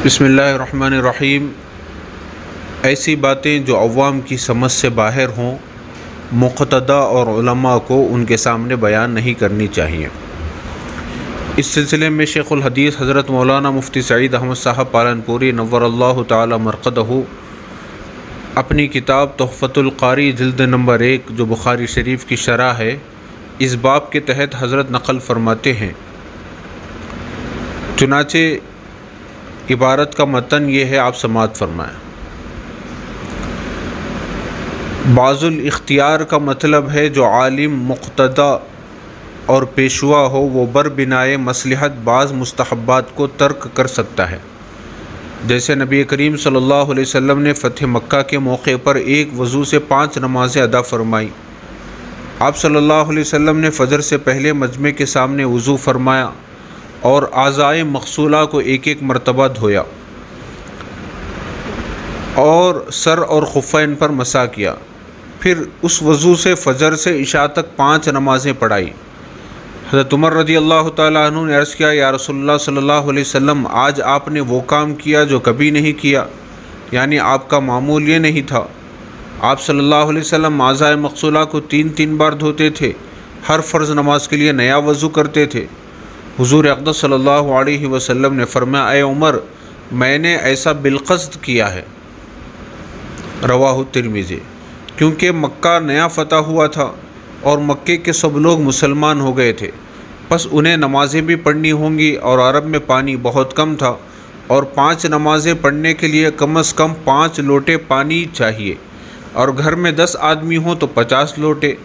بسم اللہ الرحمن الرحیم۔ ایسی باتیں جو عوام کی سمجھ سے باہر ہوں، مقتدی اور علماء کو ان کے سامنے بیان نہیں کرنی چاہیے۔ اس سلسلے میں شیخ الحدیث حضرت مولانا مفتی سعید احمد صاحب پالنپوری نور اللہ تعالی مرقدہ اپنی کتاب تحفۃ القاری جلد نمبر 1 جو بخاری شریف کی شرح ہے، اس باب کے تحت حضرت نقل فرماتے ہیں، چنانچہ عبارت کا متن یہ ہے، آپ سماعت فرمائیں۔ بعض الاختیار کا مطلب ہے جو عالم، مقتدی اور پیشوا ہو وہ بر بنائے مصلحت بعض مستحبات کو ترک کر سکتا ہے، جیسے نبی کریم صلی اللہ علیہ وسلم نے فتح مکہ کے موقع پر ایک وضو سے 5 نمازیں ادا فرمائی۔ آپ صلی اللہ علیہ وسلم نے فجر سے پہلے مجمع کے سامنے وضو فرمایا اور اعضائے مغسولہ کو ایک ایک مرتبہ دھویا اور سر اور خفین پر مسح کیا، پھر اس وضو سے فجر سے عشاء تک 5 نمازیں پڑھائی۔ حضرت عمر رضی اللہ تعالیٰ عنہ نے عرض کیا، یا رسول اللہ صلی اللہ علیہ وسلم، آج آپ نے وہ کام کیا جو کبھی نہیں کیا، یعنی آپ کا معمول یہ نہیں تھا۔ آپ صلی اللہ علیہ وسلم اعضائے مغسولہ کو 3 بار دھوتے تھے، ہر فرض نماز کے لیے نیا وضو کرتے تھے۔ حضور اقدس صلی اللہ علیہ وسلم نے فرمایا، اے عمر، میں نے ایسا بالقصد کیا ہے، رواہ ترمذی، کیونکہ مکہ نیا فتح ہوا تھا اور مکے کے سب لوگ مسلمان ہو گئے تھے، پس انہیں نمازیں بھی پڑھنی ہوں گی، اور عرب میں پانی بہت کم تھا اور 5 نمازیں پڑھنے کے لیے کم از کم 5 لوٹے پانی چاہیے، اور گھر میں 10 آدمی ہوں تو 50 لوٹے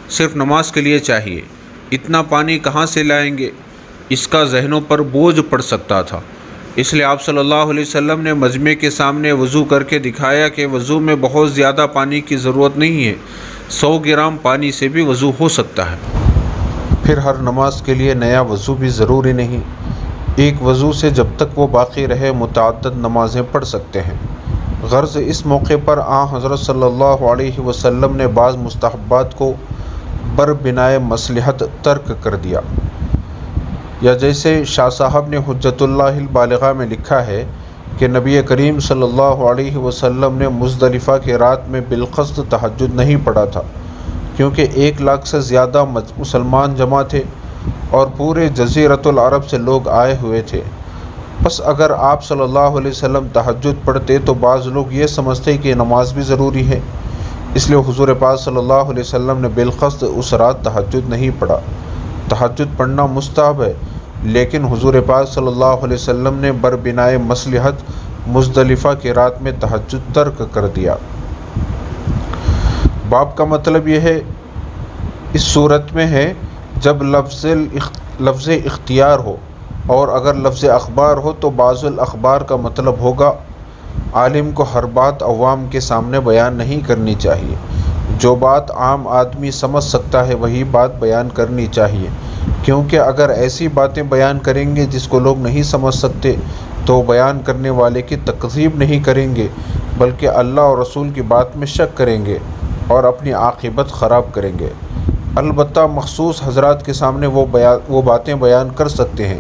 صرف نماز کے لیے چاہیے۔ اتنا پانی کہاں سے لائیں گے؟ اس کا ذہنوں پر بوجھ پڑ سکتا تھا، اس لیے آپ صلی اللہ علیہ وسلم نے مجمع کے سامنے وضو کر کے دکھایا کہ وضو میں بہت زیادہ پانی کی ضرورت نہیں ہے، 100 گرام پانی سے بھی وضو ہو سکتا ہے۔ پھر ہر نماز کے لیے نیا وضو بھی ضروری نہیں، ایک وضو سے جب تک وہ باقی رہے متعدد نمازیں پڑھ سکتے ہیں۔ غرض اس موقع پر حضرت صلی اللہ علیہ وسلم نے بعض مستحبات کو بر بنائے مصلحت ترک کر دیا، یا جیسے شاہ صاحب نے حجت اللہ البالغہ میں لکھا ہے کہ نبی کریم صلی اللہ علیہ وسلم نے مزدلفہ کے رات میں بالقصد تہجد نہیں پڑھا تھا، کیونکہ 1 لاکھ سے زیادہ مسلمان جمع تھے اور پورے جزیرۃ العرب سے لوگ آئے ہوئے تھے۔ بس اگر آپ صلی اللہ علیہ وسلم تہجد پڑھتے تو بعض لوگ یہ سمجھتے کہ نماز بھی ضروری ہے، اس لیے حضور پاک صلی اللہ علیہ وسلم نے بالقصد اس رات تہجد نہیں پڑھا۔ تہجد پڑھنا مستحب ہے، لیکن حضور پاک صلی اللہ علیہ وسلم نے بر بنائے مصلحت مزدلفہ کی رات میں تہجد ترک کر دیا۔ باب کا مطلب یہ ہے، اس صورت میں ہے جب لفظ اختیار ہو، اور اگر لفظ اخبار ہو تو بعض الاخبار کا مطلب ہوگا عالم کو ہر بات عوام کے سامنے بیان نہیں کرنی چاہیے، جو بات عام آدمی سمجھ سکتا ہے وہی بات بیان کرنی چاہیے، کیونکہ اگر ایسی باتیں بیان کریں گے جس کو لوگ نہیں سمجھ سکتے تو بیان کرنے والے کی تکذیب نہیں کریں گے، بلکہ اللہ اور رسول کی بات میں شک کریں گے اور اپنی عاقبت خراب کریں گے۔ البتہ مخصوص حضرات کے سامنے وہ باتیں بیان کر سکتے ہیں،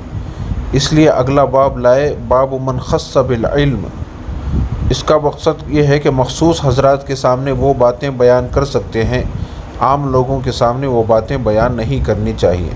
اس لیے اگلا باب لائے، باب من خص بالعلم۔ اس کا مقصد یہ ہے کہ مخصوص حضرات کے سامنے وہ باتیں بیان کر سکتے ہیں، عام لوگوں کے سامنے وہ باتیں بیان نہیں کرنی چاہیے۔